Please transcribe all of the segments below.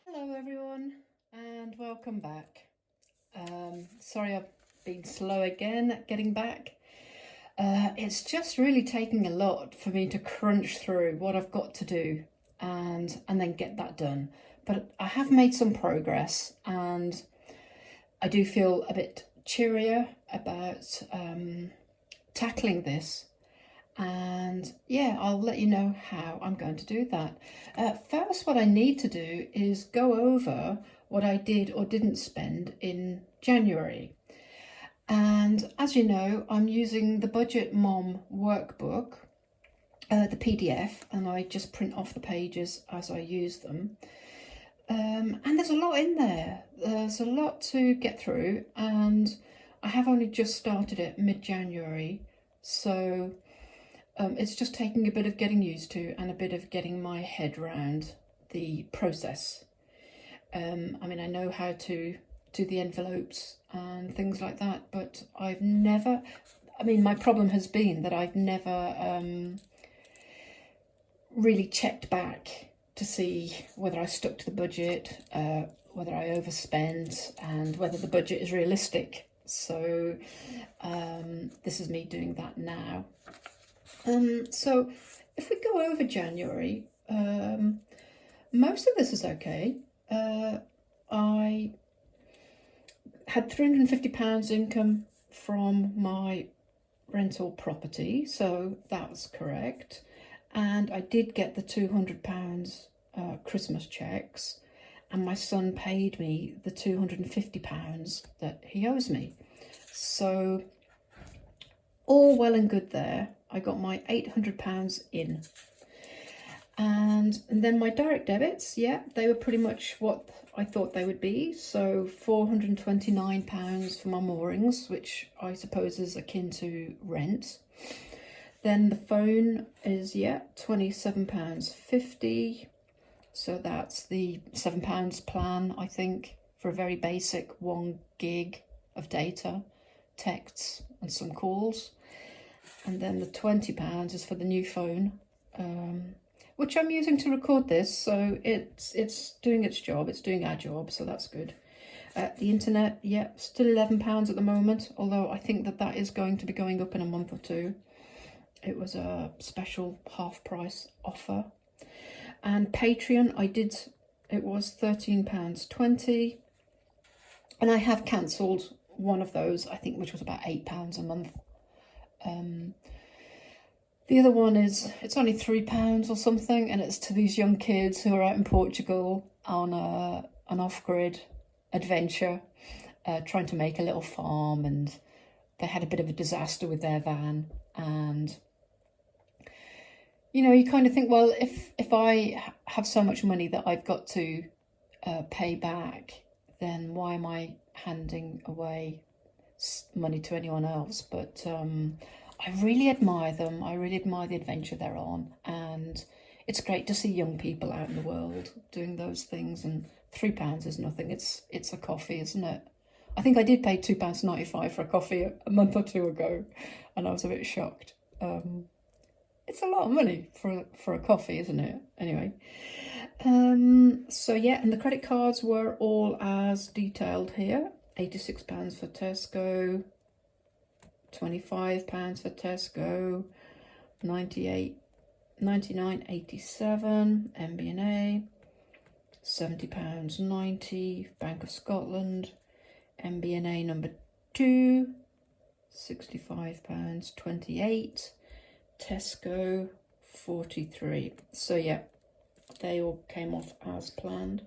Hello everyone and welcome back. Sorry I've been slow again at getting back. It's just really taking a lot for me to crunch through what I've got to do and then get that done. But I have made some progress and I do feel a bit cheerier about tackling this. And yeah, I'll let you know how I'm going to do that. First, what I need to do is go over what I did or didn't spend in January. And as you know, I'm using the Budget Mom Workbook, the PDF, and I just print off the pages as I use them. And there's a lot in there. There's a lot to get through, and I have only just started it mid-January, so it's just taking a bit of getting used to and a bit of getting my head around the process. I mean, I know how to do the envelopes and things like that, but I've never, my problem has been that I've never really checked back to see whether I stuck to the budget, whether I overspent, and whether the budget is realistic. So this is me doing that now. So if we go over January, most of this is okay. I had £350 income from my rental property, so that was correct. And I did get the £200 Christmas checks, and my son paid me the £250 that he owes me. So all well and good there. I got my £800 in. And then my direct debits, yeah, they were pretty much what I thought they would be. So £429 for my moorings, which I suppose is akin to rent. Then the phone is, yeah, £27.50. So that's the £7 plan, I think, for a very basic 1 gig of data, texts and some calls. And then the £20 is for the new phone, which I'm using to record this, so it's doing its job, it's doing our job, so that's good. The internet, yeah, still £11 at the moment, although I think that is going to be going up in a month or two. It was a special half price offer. And Patreon, it was £13.20, and I have cancelled one of those, I think, which was about £8 a month. The other one it's only £3 or something, and it's to these young kids who are out in Portugal on an off-grid adventure, trying to make a little farm, and they had a bit of a disaster with their van. And you kind of think, well, if I have so much money that I've got to pay back, then why am I handing away money to anyone else? But I really admire them. I really admire the adventure they're on, and it's great to see young people out in the world doing those things. And £3 is nothing. It's a coffee, isn't it? I think I did pay £2.95 for a coffee a month or two ago, and I was a bit shocked. It's a lot of money for a coffee, isn't it? Anyway, so yeah, and the credit cards were all as detailed here. £86 for Tesco, £25 for Tesco, 99.87 MB&A, £70.90 Bank of Scotland, MB&A number 2, £65.28, Tesco 43. So yeah, they all came off as planned.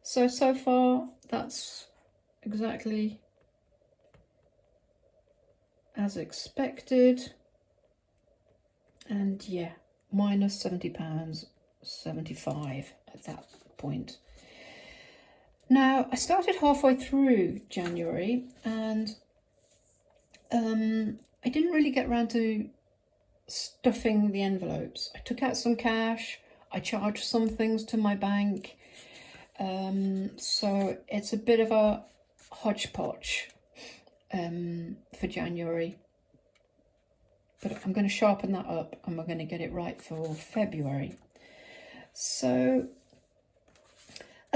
So far that's exactly as expected, and yeah, minus £70.75 at that point. Now, I started halfway through January, and I didn't really get around to stuffing the envelopes. I took out some cash, I charged some things to my bank, so it's a bit of a hodgepodge for January, but I'm going to sharpen that up and we're going to get it right for February. So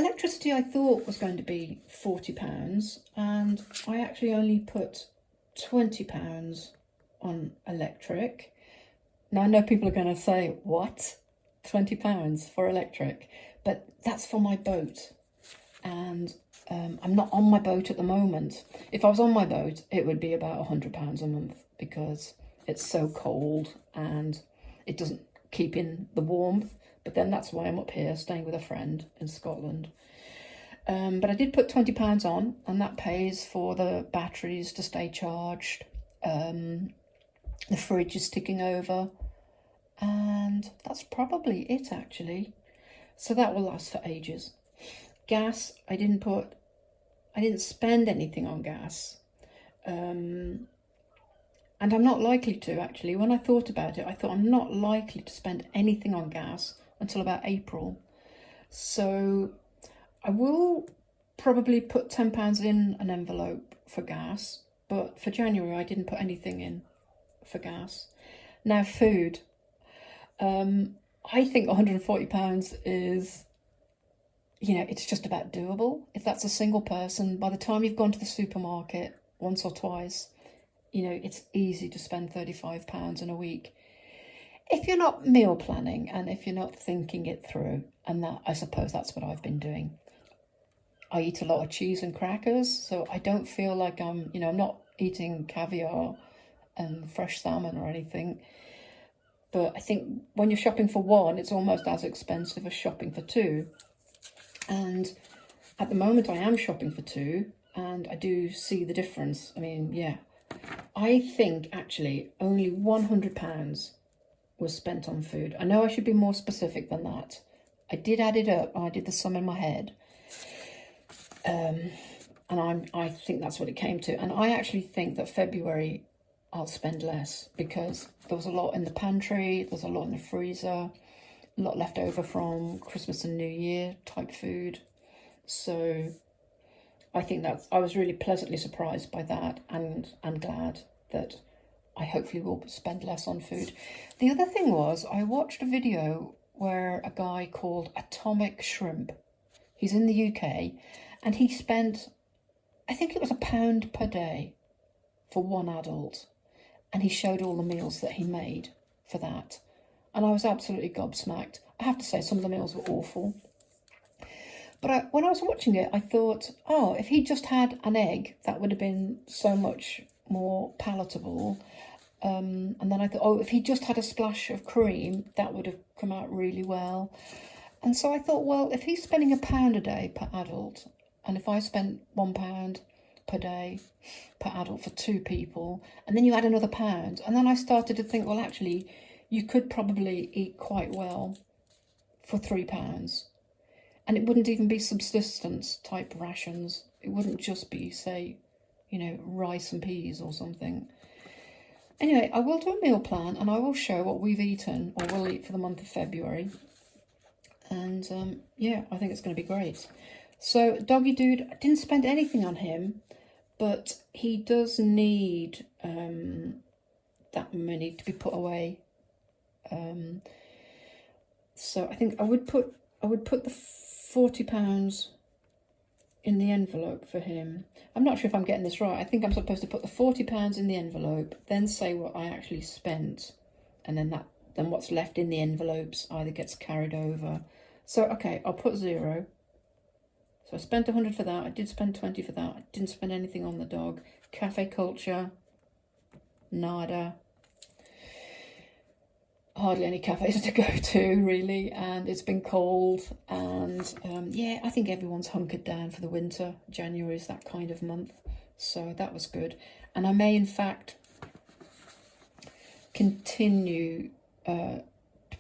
electricity I thought was going to be £40, and I actually only put £20 on electric. Now I know people are going to say, what? £20 for electric? But that's for my boat. And I'm not on my boat at the moment. If I was on my boat, it would be about £100 a month, because it's so cold and it doesn't keep in the warmth. But then that's why I'm up here staying with a friend in Scotland. But I did put £20 on, and that pays for the batteries to stay charged. The fridge is ticking over, and that's probably it actually. So that will last for ages. Gas, I didn't spend anything on gas. And I'm not likely to, actually. When I thought about it, I thought I'm not likely to spend anything on gas until about April. So I will probably put £10 in an envelope for gas, but for January I didn't put anything in for gas. Now food, I think £140 is, it's just about doable. If that's a single person, by the time you've gone to the supermarket once or twice, it's easy to spend £35 in a week. If you're not meal planning and if you're not thinking it through, and that, I suppose that's what I've been doing. I eat a lot of cheese and crackers, so I don't feel like I'm not eating caviar and fresh salmon or anything. But I think when you're shopping for one, it's almost as expensive as shopping for two. And at the moment I am shopping for two, and I do see the difference. I mean, yeah. I think actually only £100 was spent on food. I know I should be more specific than that. I did add it up. I did the sum in my head. And I think that's what it came to. And I actually think that February I'll spend less, because there was a lot in the pantry, there's a lot in the freezer, a lot left over from Christmas and New Year type food. So I think I was really pleasantly surprised by that, and I'm glad that I hopefully will spend less on food. The other thing was, I watched a video where a guy called Atomic Shrimp, he's in the UK, and he spent, I think it was £1 per day for one adult. And he showed all the meals that he made for that. And I was absolutely gobsmacked. I have to say, some of the meals were awful. But when I was watching it, I thought, oh, if he just had an egg, that would have been so much more palatable. And then I thought, oh, if he just had a splash of cream, that would have come out really well. And so I thought, well, if he's spending £1 a day per adult, and if I spent £1 per day per adult for two people, and then you add another £1, and then I started to think, well, actually, you could probably eat quite well for £3, and it wouldn't even be subsistence type rations. It wouldn't just be, say, rice and peas or something. Anyway, I will do a meal plan, and I will show what we've eaten or will eat for the month of February. And yeah, I think it's going to be great. So Doggy Dude, I didn't spend anything on him, but he does need that money to be put away. So I think I would put the £40 in the envelope for him. I'm not sure if I'm getting this right. I think I'm supposed to put the £40 in the envelope, then say what I actually spent, and then what's left in the envelopes either gets carried over. So okay, I'll put 0. So I spent 100 for that. I did spend 20 for that. I didn't spend anything on the dog. Cafe culture, nada. Hardly any cafes to go to, really. And it's been cold. And yeah, I think everyone's hunkered down for the winter. January is that kind of month. So that was good. And I may, in fact, continue to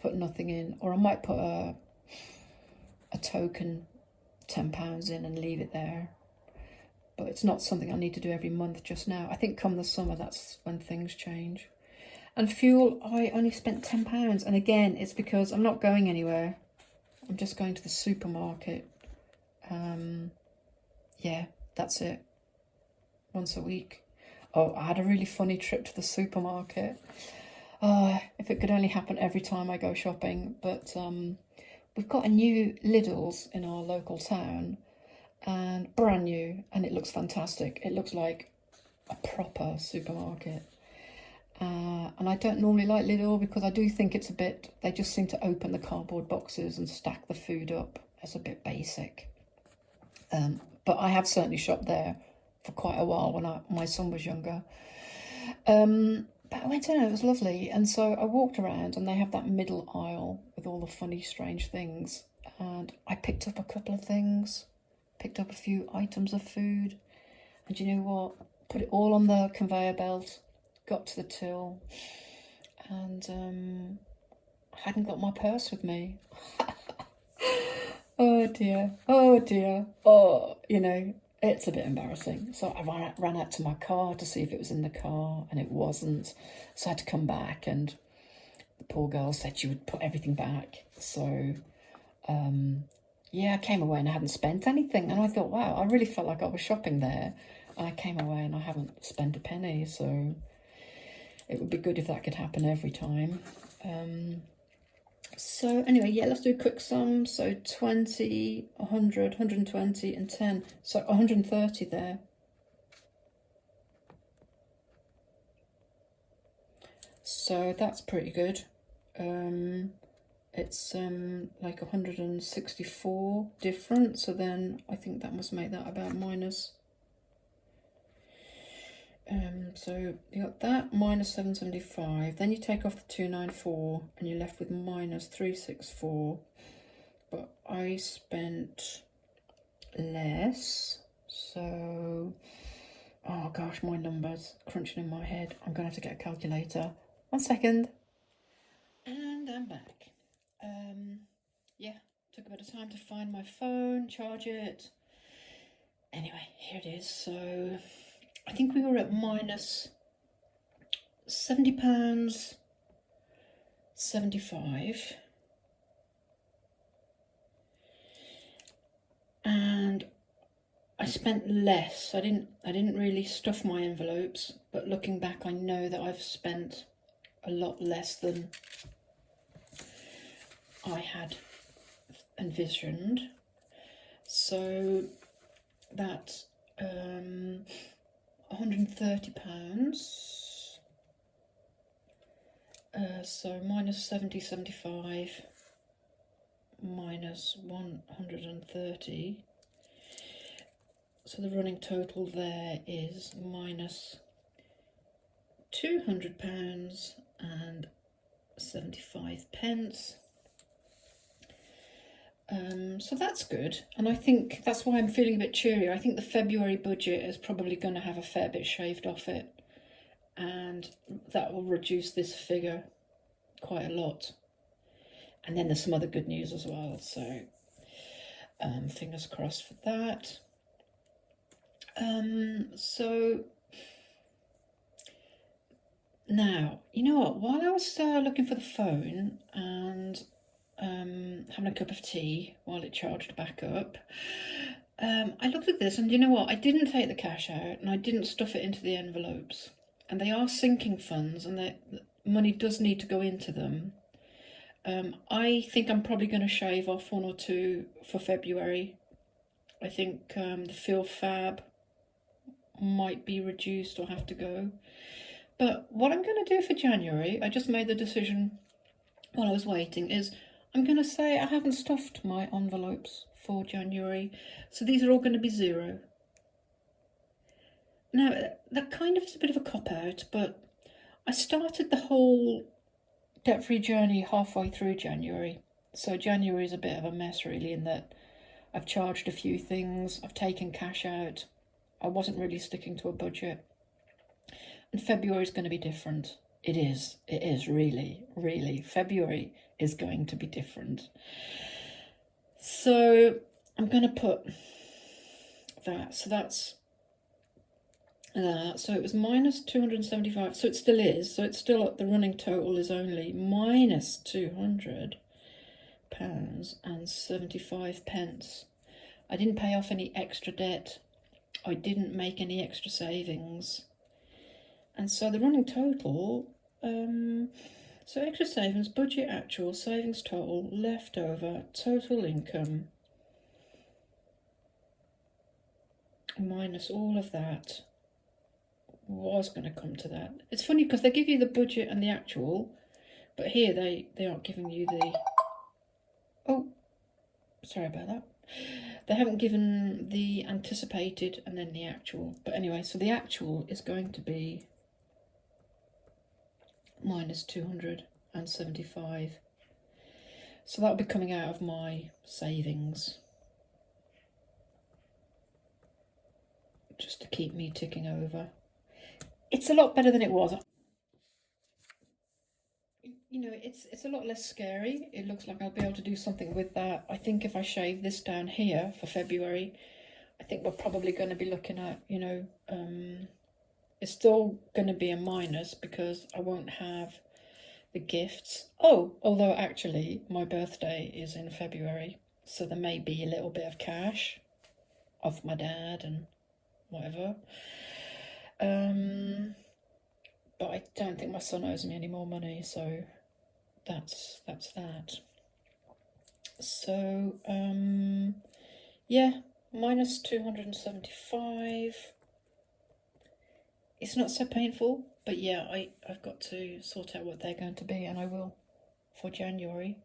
put nothing in. Or I might put a token £10 in and leave it there, but it's not something I need to do every month just now. I think come the summer, that's when things change. And fuel, I only spent £10, and again, it's because I'm not going anywhere. I'm just going to the supermarket. Yeah, that's it. Once a week. Oh, I had a really funny trip to the supermarket. Oh, if it could only happen every time I go shopping. But we've got a new Lidl's in our local town, and brand new, and it looks fantastic. It looks like a proper supermarket. And I don't normally like Lidl because I do think it's a bit, they just seem to open the cardboard boxes and stack the food up. It's a bit basic. But I have certainly shopped there for quite a while when my son was younger. But I went in, it was lovely. And so I walked around, and they have that middle aisle with all the funny, strange things. And I picked up a couple of things, picked up a few items of food. And you know what? Put it all on the conveyor belt, got to the till, and I hadn't got my purse with me. Oh dear, oh dear, oh, you know, it's a bit embarrassing. So I ran out to my car to see if it was in the car, and it wasn't. So I had to come back, and the poor girl said she would put everything back. So, yeah, I came away and I hadn't spent anything. And I thought, wow, I really felt like I was shopping there. And I came away and I haven't spent a penny. So it would be good if that could happen every time. So anyway, yeah, let's do a quick sum. So 20, 100, 120 and 10. So 130 there. So that's pretty good. It's like 164 different. So then I think that must make that about minus. So you got that minus 775, then you take off the 294 and you're left with minus 364. But I spent less, so oh gosh, my numbers crunching in my head. I'm gonna have to get a calculator. 1 second. And I'm back. Yeah, took a bit of time to find my phone, charge it. Anyway, here it is. So I think we were at minus £70.75, and I spent less. I didn't really stuff my envelopes, but looking back, I know that I've spent a lot less than I had envisioned. So that's £130. So minus 70.75 minus 130. So the running total there is minus £200 and 75 pence. So that's good, and I think that's why I'm feeling a bit cheerier. I think the February budget is probably going to have a fair bit shaved off it, and that will reduce this figure quite a lot. And then there's some other good news as well, so fingers crossed for that. So now, you know what, while I was looking for the phone and having a cup of tea while it charged back up, I looked at this, and you know what, I didn't take the cash out and I didn't stuff it into the envelopes, and they are sinking funds, and the money does need to go into them. I think I'm probably going to shave off 1 or 2 for February. I think the Feel Fab might be reduced or have to go. But what I'm going to do for January, I just made the decision while I was waiting, is I'm going to say I haven't stuffed my envelopes for January. So these are all going to be 0. Now, that kind of is a bit of a cop-out, but I started the whole debt-free journey halfway through January. So January is a bit of a mess, really, in that I've charged a few things, I've taken cash out, I wasn't really sticking to a budget. And February is going to be different. It is really, really. February is going to be different. So I'm going to put that. So that's that. So it was minus 275. So it still is. So it's still at the running total is only minus £200 and 75 pence. I didn't pay off any extra debt. I didn't make any extra savings. And so the running total So extra savings, budget actual, savings total, leftover, total income, minus all of that, was going to come to that. It's funny because they give you the budget and the actual, but here they aren't giving you the... Oh, sorry about that. They haven't given the anticipated and then the actual. But anyway, so the actual is going to be minus 275. So that'll be coming out of my savings, just to keep me ticking over. It's a lot better than it was. You know, it's a lot less scary. It looks like I'll be able to do something with that. I think if I shave this down here for February, I think we're probably going to be looking at, you know, it's still going to be a minus because I won't have the gifts. Oh, although actually my birthday is in February, so there may be a little bit of cash off my dad and whatever. But I don't think my son owes me any more money, so that's that. So yeah, minus 275. It's not so painful, but yeah, I've got to sort out what they're going to be, and I will for January.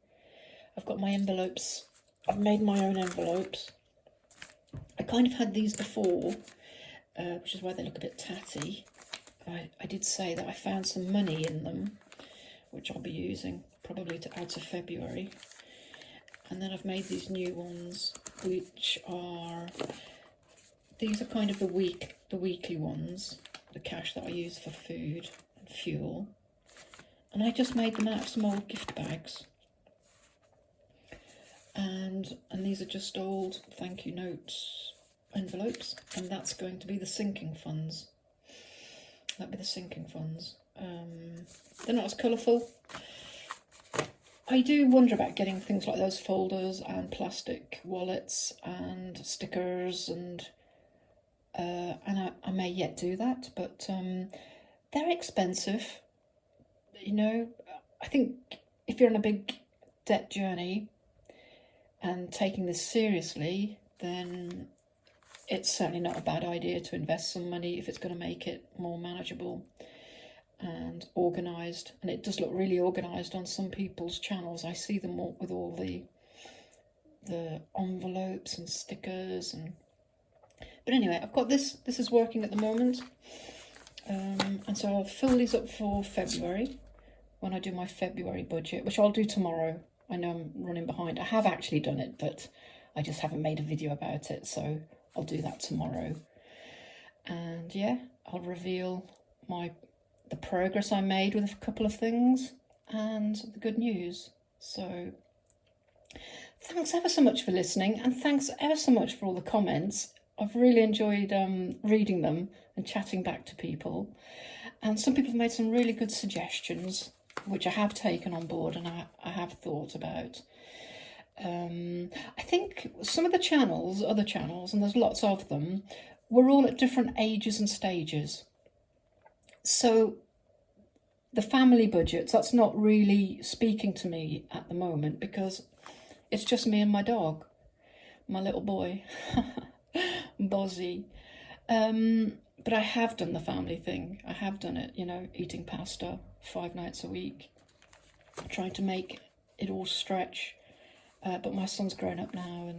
I've got my envelopes. I've made my own envelopes. I kind of had these before, which is why they look a bit tatty. I did say that I found some money in them, which I'll be using probably to add to February. And then I've made these new ones, which are, these are kind of the weekly ones, the cash that I use for food and fuel. And I just made them out of some old gift bags. And these are just old thank you notes envelopes, and that's going to be the sinking funds. That'd be the sinking funds. They're not as colourful. I do wonder about getting things like those folders and plastic wallets and stickers, and I may yet do that, but they're expensive. You know, I think if you're on a big debt journey and taking this seriously, then it's certainly not a bad idea to invest some money if it's going to make it more manageable and organised. And it does look really organised on some people's channels. I see them all with all the envelopes and stickers. But anyway, I've got this. This is working at the moment. And so I'll fill these up for February when I do my February budget, which I'll do tomorrow. I know I'm running behind. I have actually done it, but I just haven't made a video about it. So I'll do that tomorrow. And yeah, I'll reveal the progress I made with a couple of things and the good news. So thanks ever so much for listening, and thanks ever so much for all the comments. I've really enjoyed reading them and chatting back to people. And some people have made some really good suggestions, which I have taken on board and I have thought about. I think some of the channels, other channels, and there's lots of them, were all at different ages and stages. So the family budgets, that's not really speaking to me at the moment because it's just me and my dog, my little boy, Bozzy. But I have done the family thing. I have done it, you know, eating pasta 5 nights a week, trying to make it all stretch. But my son's grown up now,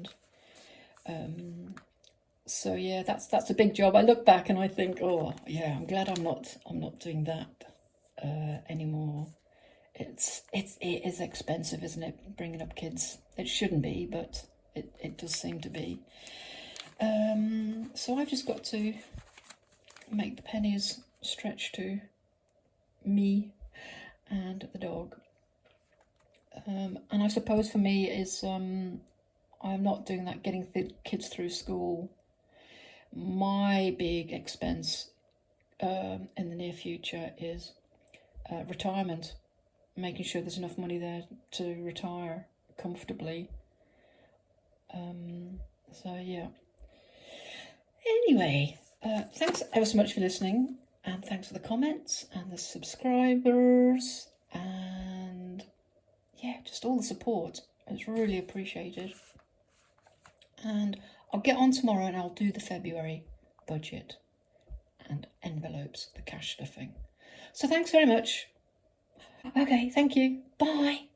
and so yeah, that's a big job. I look back and I think, oh yeah, I'm glad I'm not doing that anymore. It is expensive, isn't it, bringing up kids? It shouldn't be, but it does seem to be. So I've just got to make the pennies stretch to me and the dog. And I suppose for me is I'm not doing that, getting the kids through school. My big expense in the near future is retirement, making sure there's enough money there to retire comfortably. So yeah. Anyway, thanks ever so much for listening, and thanks for the comments and the subscribers. and yeah, just all the support. It's really appreciated. And I'll get on tomorrow and I'll do the February budget and envelopes, the cash stuffing. So thanks very much. Okay, thank you. Bye.